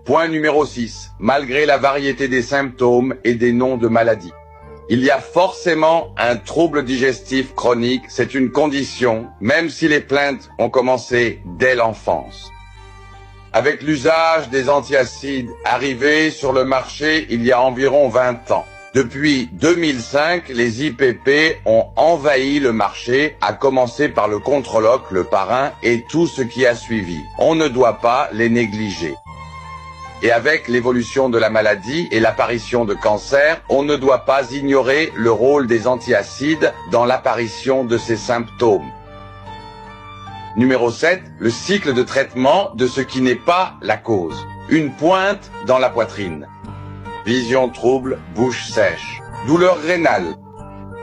Point numéro 6. Malgré la variété des symptômes et des noms de maladies, il y a forcément un trouble digestif chronique, c'est une condition, même si les plaintes ont commencé dès l'enfance. Avec l'usage des antiacides arrivés sur le marché il y a environ 20 ans. Depuis 2005, les IPP ont envahi le marché, à commencer par le Controloc, le Parin et tout ce qui a suivi. On ne doit pas les négliger. Et avec l'évolution de la maladie et l'apparition de cancers, on ne doit pas ignorer le rôle des antiacides dans l'apparition de ces symptômes. Numéro 7, le cycle de traitement de ce qui n'est pas la cause. Une pointe dans la poitrine. Vision trouble, bouche sèche. Douleur rénale.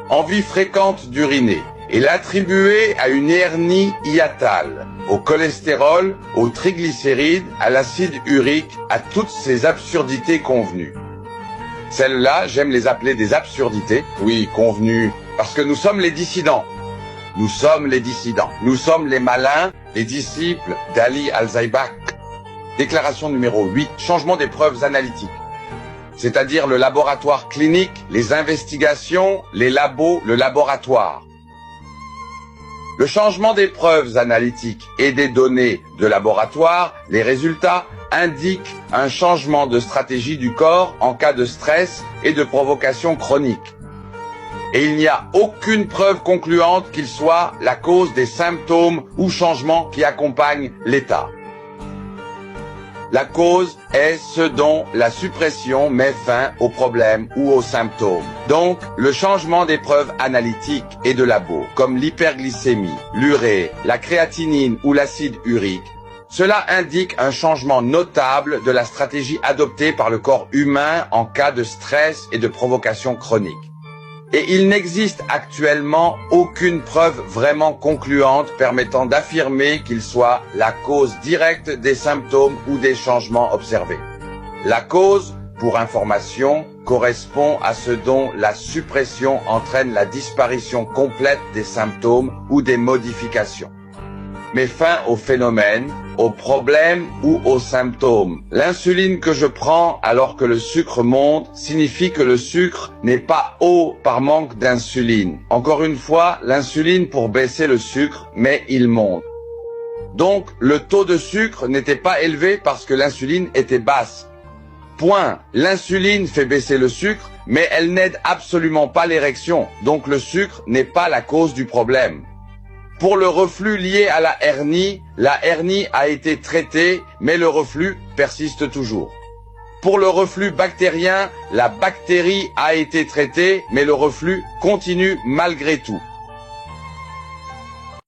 Envie fréquente d'uriner. Et l'attribuer à une hernie hiatale, au cholestérol, aux triglycérides, à l'acide urique, à toutes ces absurdités convenues. Celles-là, j'aime les appeler des absurdités. Oui, convenues, parce que nous sommes les dissidents. Nous sommes les dissidents. Nous sommes les malins, les disciples d'Ali Al-Zaibak. Déclaration numéro 8. Changement des preuves analytiques. C'est-à-dire le laboratoire clinique, les investigations, les labos, le laboratoire. Le changement des preuves analytiques et des données de laboratoire, les résultats, indiquent un changement de stratégie du corps en cas de stress et de provocation chronique. Et il n'y a aucune preuve concluante qu'il soit la cause des symptômes ou changements qui accompagnent l'état. La cause est ce dont la suppression met fin au problème ou aux symptômes. Donc, le changement des preuves analytiques et de labo, comme l'hyperglycémie, l'urée, la créatinine ou l'acide urique, cela indique un changement notable de la stratégie adoptée par le corps humain en cas de stress et de provocation chronique. Et il n'existe actuellement aucune preuve vraiment concluante permettant d'affirmer qu'il soit la cause directe des symptômes ou des changements observés. La cause, pour information, correspond à ce dont la suppression entraîne la disparition complète des symptômes ou des modifications. Met fin au phénomène, aux problèmes ou aux symptômes. L'insuline que je prends alors que le sucre monte signifie que le sucre n'est pas haut par manque d'insuline. Encore une fois, l'insuline pour baisser le sucre, mais il monte. Donc, le taux de sucre n'était pas élevé parce que l'insuline était basse. Point. L'insuline fait baisser le sucre, mais elle n'aide absolument pas l'érection. Donc le sucre n'est pas la cause du problème. Pour le reflux lié à la hernie a été traitée, mais le reflux persiste toujours. Pour le reflux bactérien, la bactérie a été traitée, mais le reflux continue malgré tout.